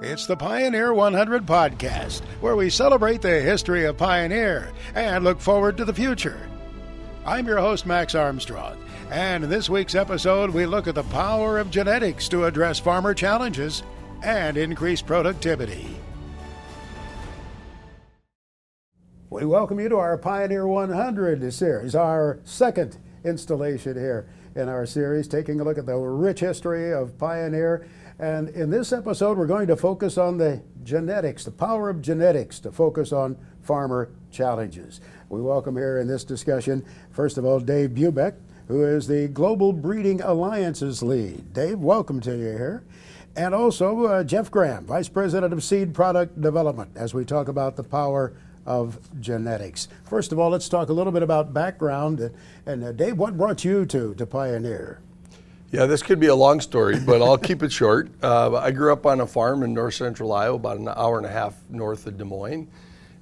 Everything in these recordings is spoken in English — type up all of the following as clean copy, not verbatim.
It's the Pioneer 100 podcast, where we celebrate the history of Pioneer and look forward to the future. I'm your host, Max Armstrong, and in this week's episode, we look at the power of genetics to address farmer challenges and increase productivity. We welcome you to our Pioneer 100 series, our second installation here in our series, taking a look at the rich history of Pioneer. And in this episode, we're going to focus on the genetics, the power of genetics to focus on farmer challenges. We welcome here in this discussion, first of all, Dave Bubeck, who is the Global Breeding Alliances lead. Dave, welcome to you here. And also Geoff Graham, Vice President of Seed Product Development, as we talk about the power of genetics. First of all, let's talk a little bit about background. And Dave, what brought you to Pioneer? Yeah, this could be a long story, but I'll keep it short. I grew up on a farm in north central Iowa, about an hour and a half north of Des Moines.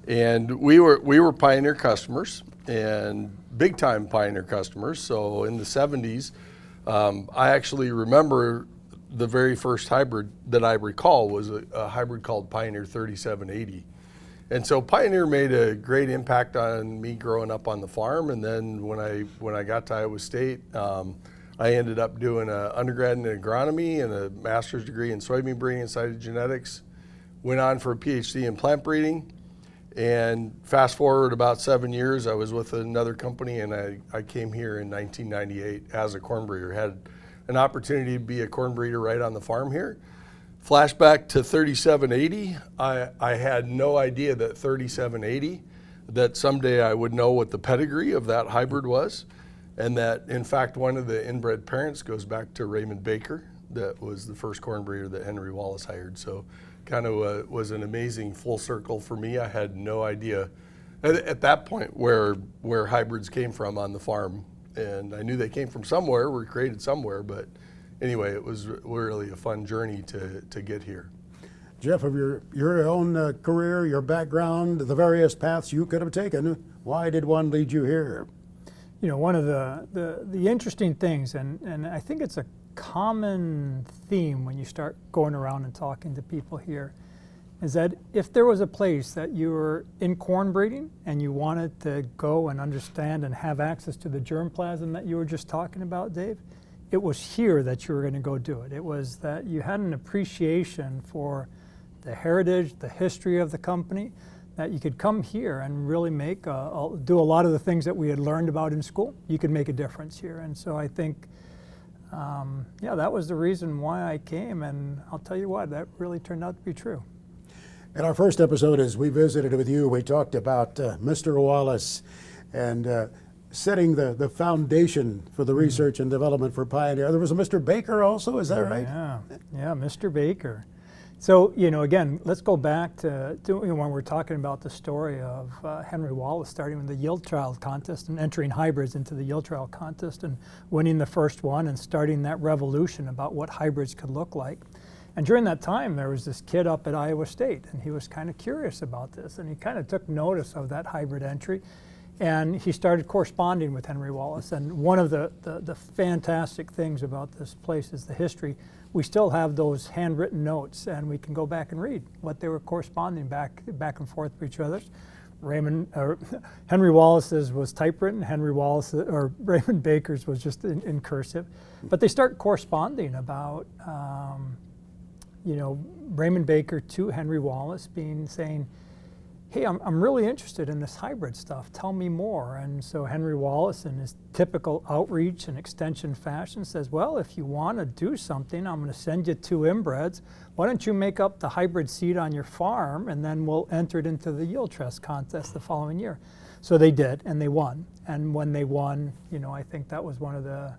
And we were Pioneer customers, and big time Pioneer customers. So in the 70s, I actually remember the very first hybrid that I recall was a hybrid called Pioneer 3780. And so Pioneer made a great impact on me growing up on the farm. And then when I got to Iowa State, I ended up doing an undergrad in agronomy and a master's degree in soybean breeding and cytogenetics. Went on for a PhD in plant breeding. And fast forward about 7 years, I was with another company, and I came here in 1998 as a corn breeder. Had an opportunity to be a corn breeder right on the farm here. Flashback to 3780, I had no idea that 3780, that someday I would know what the pedigree of that hybrid was. And that, in fact, one of the inbred parents goes back to Raymond Baker, that was the first corn breeder that Henry Wallace hired. So kind of was an amazing full circle for me. I had no idea at that point where hybrids came from on the farm. And I knew they came from somewhere, were created somewhere. But anyway, it was really a fun journey to get here. Geoff, of your own career, your background, the various paths you could have taken, why did one lead you here? You know, one of the interesting things, and I think it's a common theme when you start going around and talking to people here, is that if there was a place that you were in corn breeding and you wanted to go and understand and have access to the germplasm that you were just talking about, Dave, it was here that you were going to go do it. It was that you had an appreciation for the heritage, the history of the company, that you could come here and really do a lot of the things that we had learned about in school. You could make a difference here. And so I think, that was the reason why I came. And I'll tell you what, that really turned out to be true. In our first episode, as we visited with you, we talked about Mr. Wallace and setting the foundation for the research and development for Pioneer. There was a Mr. Baker also, is that right? Yeah, Mr. Baker. So, again, let's go back to when we're talking about the story of Henry Wallace starting with the yield trial contest and entering hybrids into the yield trial contest and winning the first one and starting that revolution about what hybrids could look like. And during that time, there was this kid up at Iowa State, and he was kind of curious about this, and he kind of took notice of that hybrid entry, and he started corresponding with Henry Wallace. And one of the fantastic things about this place is the history. We still have those handwritten notes, and we can go back and read what they were corresponding back and forth with each other. Henry Wallace's was typewritten. Raymond Baker's was just in cursive. But they start corresponding about, Raymond Baker to Henry Wallace saying, hey, I'm really interested in this hybrid stuff. Tell me more. And so Henry Wallace, in his typical outreach and extension fashion, says, well, if you want to do something, I'm going to send you 2 inbreds. Why don't you make up the hybrid seed on your farm, and then we'll enter it into the yield test contest the following year. So they did, and they won. And when they won, I think that was one of the,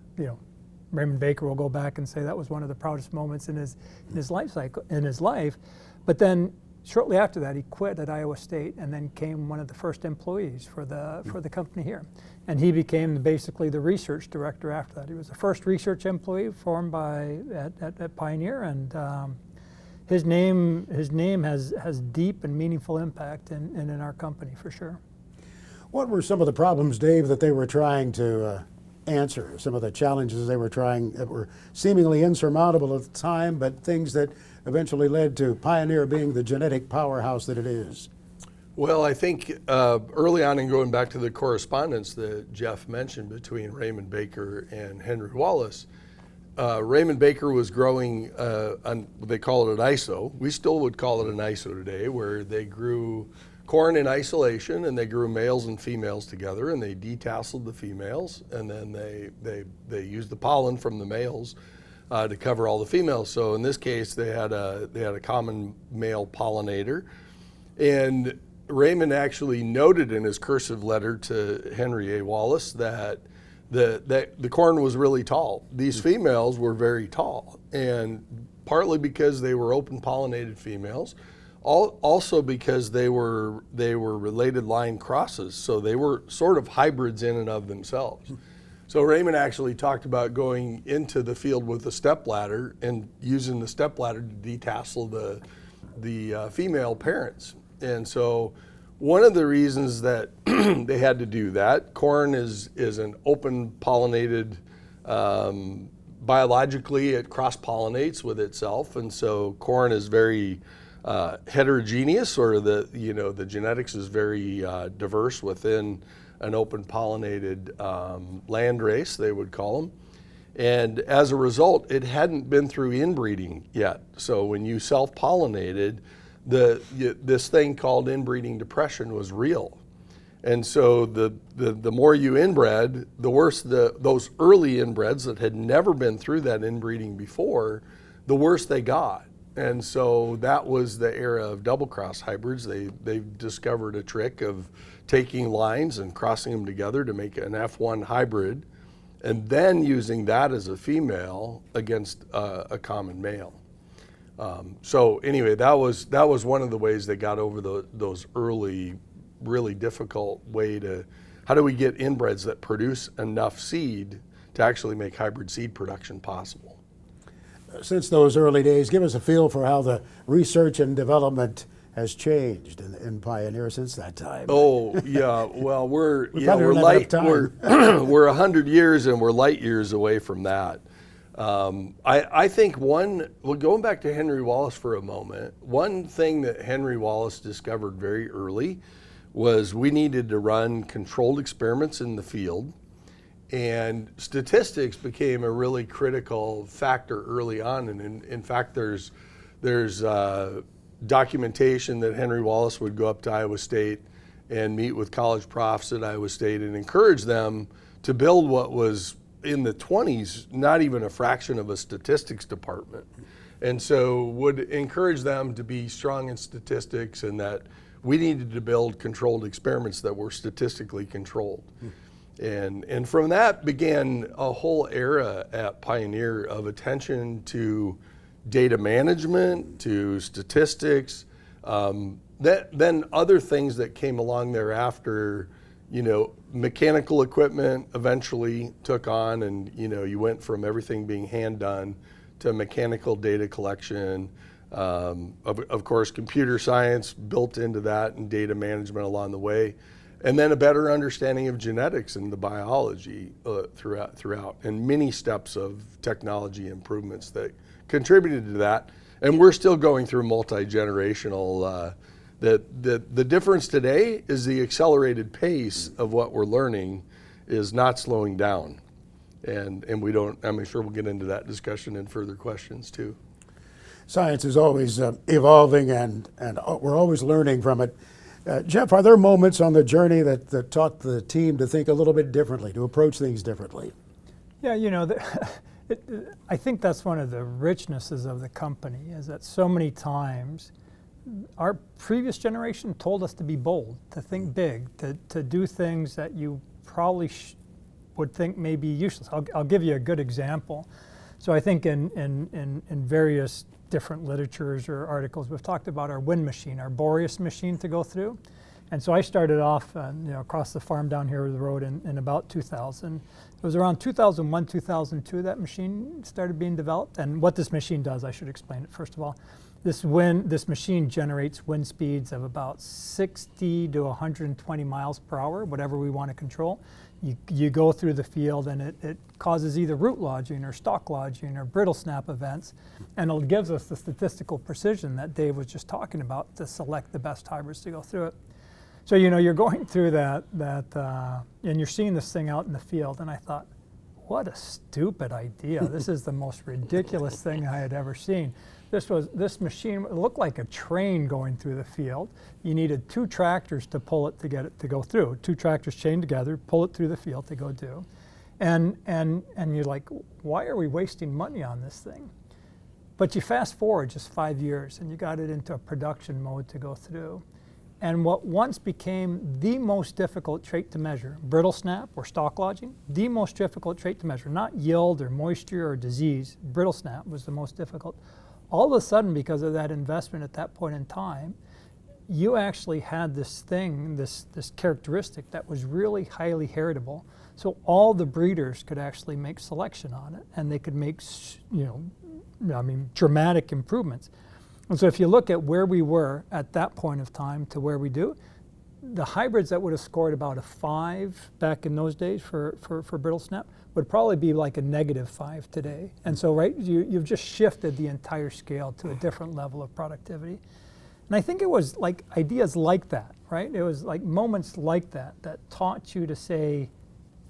Raymond Baker will go back and say that was one of the proudest moments in his life. But then shortly after that, he quit at Iowa State and then became one of the first employees for the company here. And he became basically the research director after that. He was the first research employee formed at Pioneer, and his name has deep and meaningful impact in our company for sure. What were some of the problems, Dave, that they were trying to answer some of the challenges they were trying that were seemingly insurmountable at the time, but things that eventually led to Pioneer being the genetic powerhouse that it is? Well, I think early on, and going back to the correspondence that Geoff mentioned between Raymond Baker and Henry Wallace, Raymond Baker was growing, they call it an ISO. We still would call it an ISO today, where they grew corn in isolation, and they grew males and females together, and they detasseled the females, and then they used the pollen from the males to cover all the females. So in this case, they had a common male pollinator, and Raymond actually noted in his cursive letter to Henry A. Wallace that the corn was really tall. These females were very tall, and partly because they were open pollinated females, also because they were related line crosses, so they were sort of hybrids in and of themselves. So Raymond actually talked about going into the field with a stepladder and using the stepladder to detassel the female parents. And so one of the reasons that they had to do that, corn is an open pollinated, biologically it cross-pollinates with itself, and so corn is very heterogeneous, or the genetics is very diverse within an open pollinated land race, they would call them. And as a result, it hadn't been through inbreeding yet. So when you self-pollinated, this thing called inbreeding depression was real. And so the more you inbred, the worse those early inbreds that had never been through that inbreeding before, the worse they got. And so that was the era of double cross hybrids. They discovered a trick of taking lines and crossing them together to make an F1 hybrid, and then using that as a female against a common male. So anyway, that was one of the ways they got over those early, really difficult how do we get inbreds that produce enough seed to actually make hybrid seed production possible? Since those early days, give us a feel for how the research and development has changed in Pioneer since that time. Oh yeah, well we're 100 years and we're light years away from that. I think going back to Henry Wallace for a moment, one thing that Henry Wallace discovered very early was we needed to run controlled experiments in the field, and statistics became a really critical factor early on. And in fact, there's documentation that Henry Wallace would go up to Iowa State and meet with college profs at Iowa State and encourage them to build what was in the 20s, not even a fraction of a statistics department. And so would encourage them to be strong in statistics, and that we needed to build controlled experiments that were statistically controlled. And from that began a whole era at Pioneer of attention to data management, to statistics, then other things that came along thereafter. Mechanical equipment eventually took on, and you went from everything being hand done to mechanical data collection. Of course, computer science built into that, and data management along the way. And then a better understanding of genetics and the biology throughout, and many steps of technology improvements that contributed to that. And we're still going through multi-generational. The difference today is the accelerated pace of what we're learning is not slowing down. And I'm sure we'll get into that discussion in further questions too. Science is always evolving, and we're always learning from it. Geoff, are there moments on the journey that taught the team to think a little bit differently, to approach things differently? Yeah, I think that's one of the richnesses of the company, is that so many times our previous generation told us to be bold, to think big, to do things that you probably would think may be useless. I'll give you a good example. So I think in various different literatures or articles, we've talked about our wind machine, our Boreas machine to go through. And so I started off across the farm down here with the road in about 2000. It was around 2001, 2002 that machine started being developed. And what this machine does, I should explain it first of all. This machine generates wind speeds of about 60 to 120 miles per hour, whatever we want to control. you go through the field and it causes either root lodging or stalk lodging or brittle snap events, and it gives us the statistical precision that Dave was just talking about to select the best hybrids to go through it. So you're going through that and you're seeing this thing out in the field, and I thought, what a stupid idea. This is the most ridiculous thing I had ever seen. This machine, it looked like a train going through the field. You needed 2 tractors to pull it to get it to go through. 2 tractors chained together, pull it through the field to go do. And you're like, why are we wasting money on this thing? But you fast forward just 5 years and you got it into a production mode to go through. And what once became the most difficult trait to measure, brittle snap or stalk lodging, the most difficult trait to measure, not yield or moisture or disease, brittle snap was the most difficult. All of a sudden, because of that investment at that point in time, you actually had this thing, this characteristic that was really highly heritable. So all the breeders could actually make selection on it, and they could make, dramatic improvements. And so if you look at where we were at that point of time to where we do, the hybrids that would have scored about a 5 back in those days for brittle snap would probably be like a -5 today. And so, right, you've just shifted the entire scale to a different level of productivity. And I think it was like ideas like that, right? It was like moments like that that taught you to say,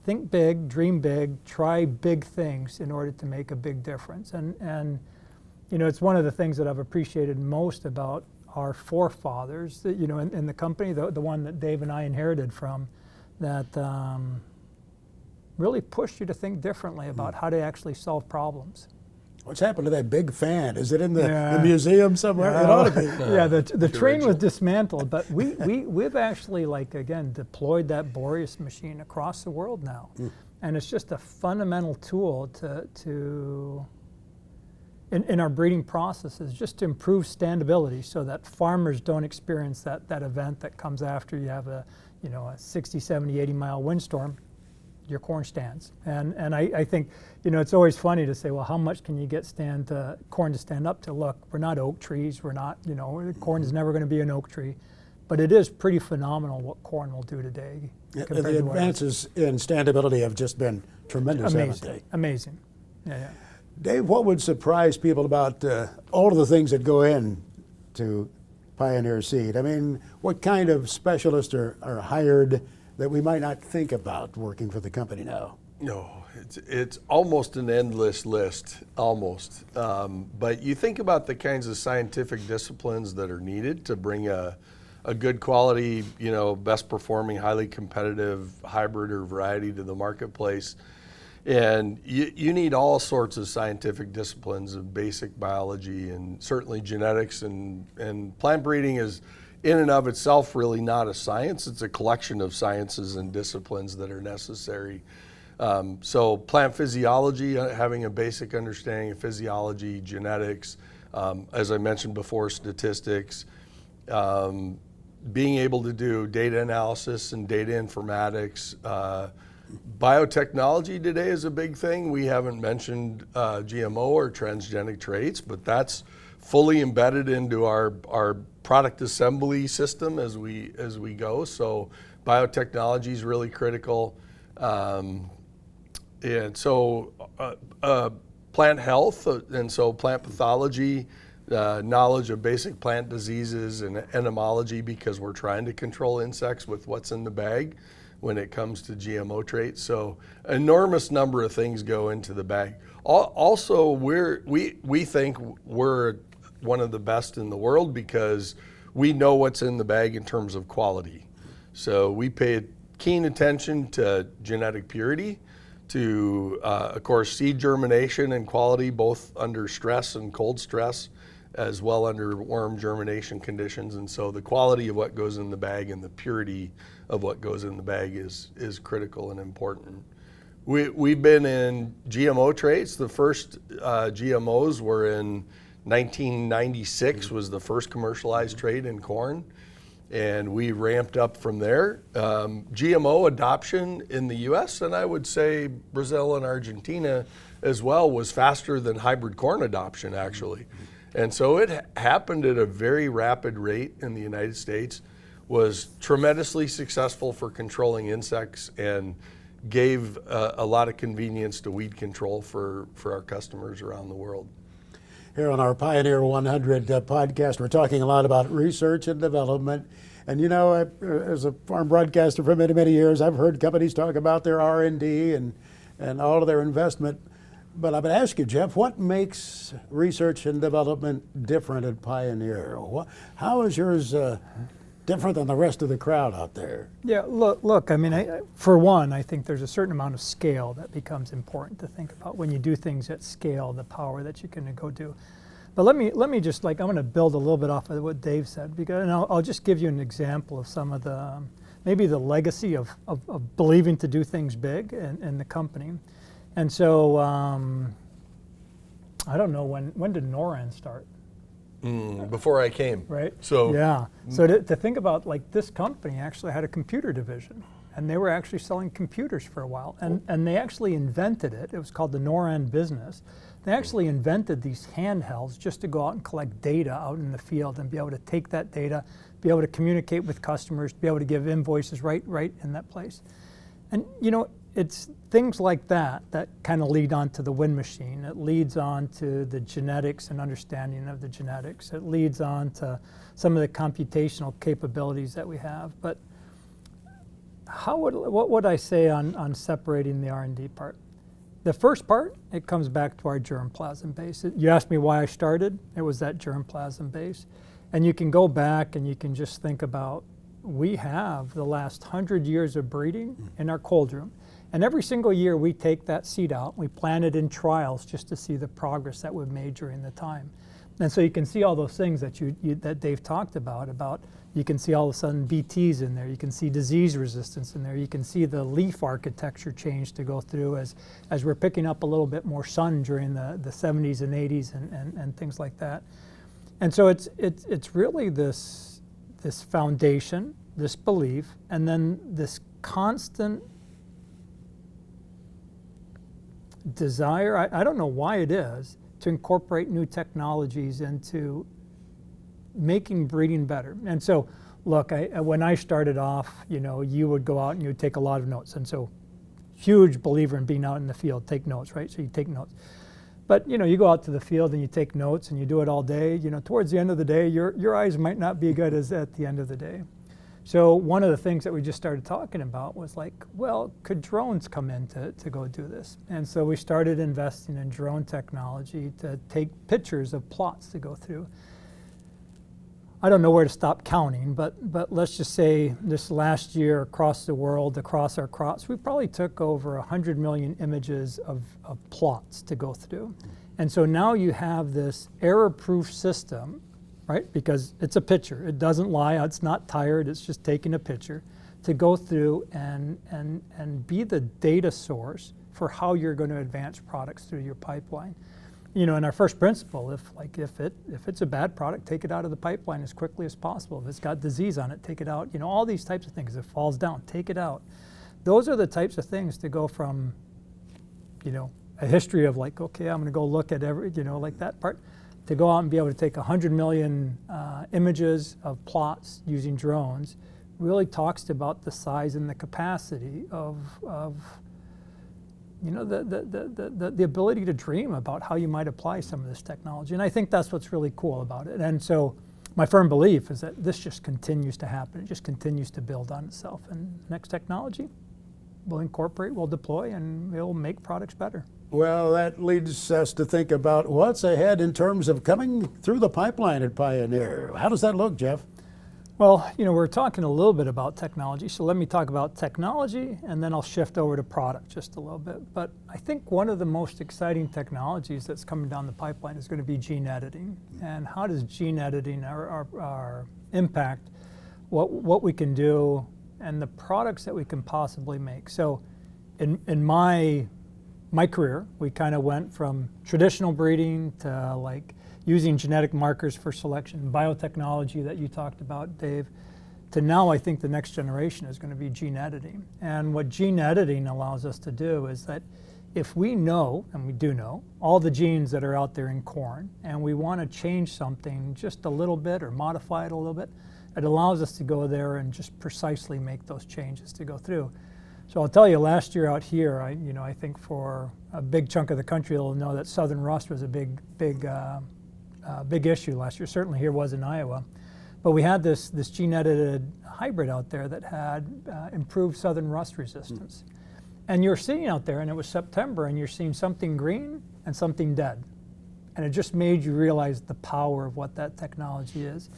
think big, dream big, try big things in order to make a big difference. And it's one of the things that I've appreciated most about our forefathers, that, in the company, the one that Dave and I inherited from, that really pushed you to think differently about how to actually solve problems. What's happened to that big fan? Is it in the museum somewhere? It ought to be. Yeah, the train was dismantled, but we've actually, deployed that Boreas machine across the world now. And it's just a fundamental tool in our breeding processes, just to improve standability so that farmers don't experience that event that comes after you have a 60, 70, 80 mile windstorm. Your corn stands. And I think, it's always funny to say, well, how much can you get corn to stand up to? Look, we're not oak trees. We're not, corn is never going to be an oak tree. But it is pretty phenomenal what corn will do today. The advances in standability have just been tremendous, haven't they? Amazing. Yeah. Dave, what would surprise people about all of the things that go into Pioneer Seed? I mean, what kind of specialists are hired that we might not think about working for the company now? No, it's almost an endless list, almost. But you think about the kinds of scientific disciplines that are needed to bring a good quality, best performing, highly competitive hybrid or variety to the marketplace. And you need all sorts of scientific disciplines of basic biology and certainly genetics, and plant breeding is in and of itself really not a science. It's a collection of sciences and disciplines that are necessary. So plant physiology, having a basic understanding of physiology, genetics, as I mentioned before, statistics, being able to do data analysis and data informatics. Biotechnology today is a big thing. We haven't mentioned GMO or transgenic traits, but that's fully embedded into our product assembly system as we go. So biotechnology is really critical. And so plant health, and so plant pathology, knowledge of basic plant diseases and entomology, because we're trying to control insects with what's in the bag when it comes to GMO traits. So enormous number of things go into the bag. Also, we think we're one of the best in the world because we know what's in the bag in terms of quality. So we pay keen attention to genetic purity, to of course seed germination and quality, both under stress and cold stress, as well under worm germination conditions. And so the quality of what goes in the bag and the purity of what goes in the bag is critical and important. We've been in GMO traits. The first GMOs were in 1996 was the first commercialized trait in corn, and we ramped up from there. GMO adoption in the US, and I would say Brazil and Argentina as well, was faster than hybrid corn adoption actually. And so it happened at a very rapid rate in the United States, was tremendously successful for controlling insects and gave a lot of convenience to weed control for our customers around the world. Here on our Pioneer 100 podcast, we're talking a lot about research and development. And you know, as a farm broadcaster for many, many years, I've heard companies talk about their R&D and all of their investment. But I would ask you, Geoff, what makes research and development different at Pioneer? How is yours different than the rest of the crowd out there? Yeah, look. I mean, for one, I think there's a certain amount of scale that becomes important to think about when you do things at scale, the power that you can go do. But let me just I'm going to build a little bit off of what Dave said, because, and I'll just give you an example of some of the maybe the legacy of believing to do things big in the company. And so I don't know when did NORAN start? Before I came. Right. So yeah. So to think about, like, this company actually had a computer division, and they were actually selling computers for a while, and they actually invented it. It was called the NORAN business. They actually invented these handhelds just to go out and collect data out in the field and be able to take that data, be able to communicate with customers, be able to give invoices right in that place. And you know, it's things like that kind of lead on to the wind machine. It leads on to the genetics and understanding of the genetics. It leads on to some of the computational capabilities that we have. But what would I say on separating the R&D part? The first part, it comes back to our germplasm base. You asked me why I started. It was that germplasm base. And you can go back and you can just think about, we have the last 100 years of breeding in our cold room. And every single year we take that seed out, we plant it in trials just to see the progress that we've made during the time. And so you can see all those things that that Dave talked about you can see all of a sudden BTs in there, you can see disease resistance in there, you can see the leaf architecture change to go through as we're picking up a little bit more sun during the 70s and 80s and things like that. And so it's really this foundation, this belief, and then this constant desire, I don't know why it is, to incorporate new technologies into making breeding better. And so, look, when I started off, you know, you would go out and you would take a lot of notes. And so, huge believer in being out in the field, take notes, right? So you take notes. But, you know, you go out to the field and you take notes and you do it all day. You know, towards the end of the day, your eyes might not be good as at the end of the day. So one of the things that we just started talking about was like, well, could drones come in to go do this? And so we started investing in drone technology to take pictures of plots to go through. I don't know where to stop counting, but let's just say this last year across the world, across our crops, we probably took over 100 million images of plots to go through. And so now you have this error-proof system, right? Because it's a picture. It doesn't lie. It's not tired. It's just taking a picture to go through and be the data source for how you're going to advance products through your pipeline. You know, and our first principle, if it's a bad product, take it out of the pipeline as quickly as possible. If it's got disease on it, take it out. You know, all these types of things. If it falls down, take it out. Those are the types of things to go from, you know, a history of like, okay, I'm going to go look at every, you know, like that part, to go out and be able to take 100 million images of plots using drones really talks about the size and the capacity of you know, the ability to dream about how you might apply some of this technology. And I think that's what's really cool about it. And so my firm belief is that this just continues to happen. It just continues to build on itself. And next technology we'll incorporate, we'll deploy, and it'll make products better. Well, that leads us to think about what's ahead in terms of coming through the pipeline at Pioneer. How does that look, Geoff? Well, you know, we're talking a little bit about technology, so let me talk about technology, and then I'll shift over to product just a little bit. But I think one of the most exciting technologies that's coming down the pipeline is going to be gene editing. And how does gene editing our impact what we can do and the products that we can possibly make? So in my career, we kind of went from traditional breeding to like using genetic markers for selection, biotechnology that you talked about, Dave, to now I think the next generation is going to be gene editing. And what gene editing allows us to do is that if we know, and we do know, all the genes that are out there in corn, and we want to change something just a little bit or modify it a little bit, it allows us to go there and just precisely make those changes to go through. So I'll tell you, last year out here, I think for a big chunk of the country, they'll know that southern rust was a big issue last year. Certainly here was in Iowa. But we had this gene-edited hybrid out there that had improved southern rust resistance. And you're seeing out there, and it was September, and you're seeing something green and something dead. And it just made you realize the power of what that technology is.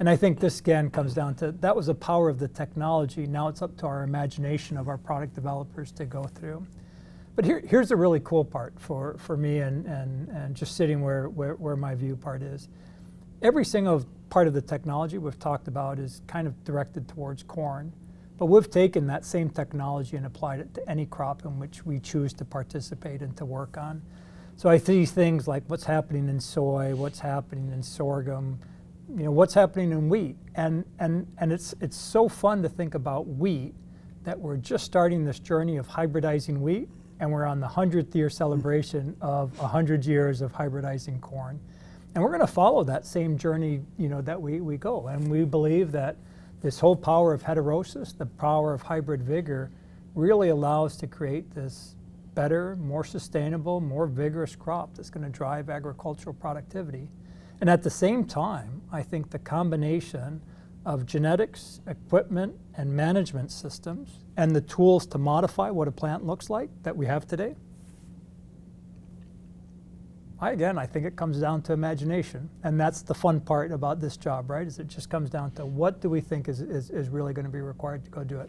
And I think this again comes down to, that was the power of the technology. Now it's up to our imagination of our product developers to go through. But here's the really cool part for me and just sitting where my view part is. Every single part of the technology we've talked about is kind of directed towards corn. But we've taken that same technology and applied it to any crop in which we choose to participate and to work on. So I see things like what's happening in soy, what's happening in sorghum, what's happening in wheat. And it's so fun to think about wheat, that we're just starting this journey of hybridizing wheat, and we're on the 100th year celebration of 100 years of hybridizing corn. And we're going to follow that same journey, that we go. And we believe that this whole power of heterosis, the power of hybrid vigor, really allows to create this better, more sustainable, more vigorous crop that's going to drive agricultural productivity. And at the same time, I think the combination of genetics, equipment, and management systems, and the tools to modify what a plant looks like that we have today, I think it comes down to imagination. And that's the fun part about this job, right? Is it just comes down to what do we think is really going to be required to go do it.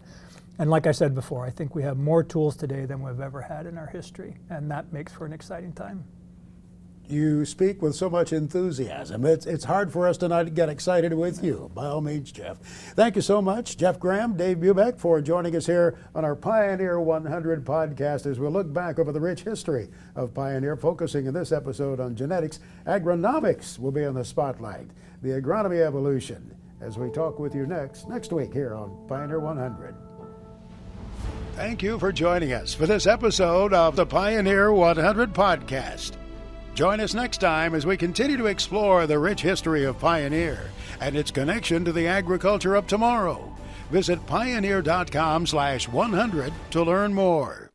And like I said before, I think we have more tools today than we've ever had in our history. And that makes for an exciting time. You speak with so much enthusiasm. It's hard for us to not get excited with you. By all means, Geoff. Thank you so much, Geoff Graham, Dave Bubeck, for joining us here on our Pioneer 100 podcast as we look back over the rich history of Pioneer, focusing in this episode on genetics. Agronomics will be in the spotlight, the agronomy evolution, as we talk with you next week here on Pioneer 100. Thank you for joining us for this episode of the Pioneer 100 podcast. Join us next time as we continue to explore the rich history of Pioneer and its connection to the agriculture of tomorrow. Visit pioneer.com/100 to learn more.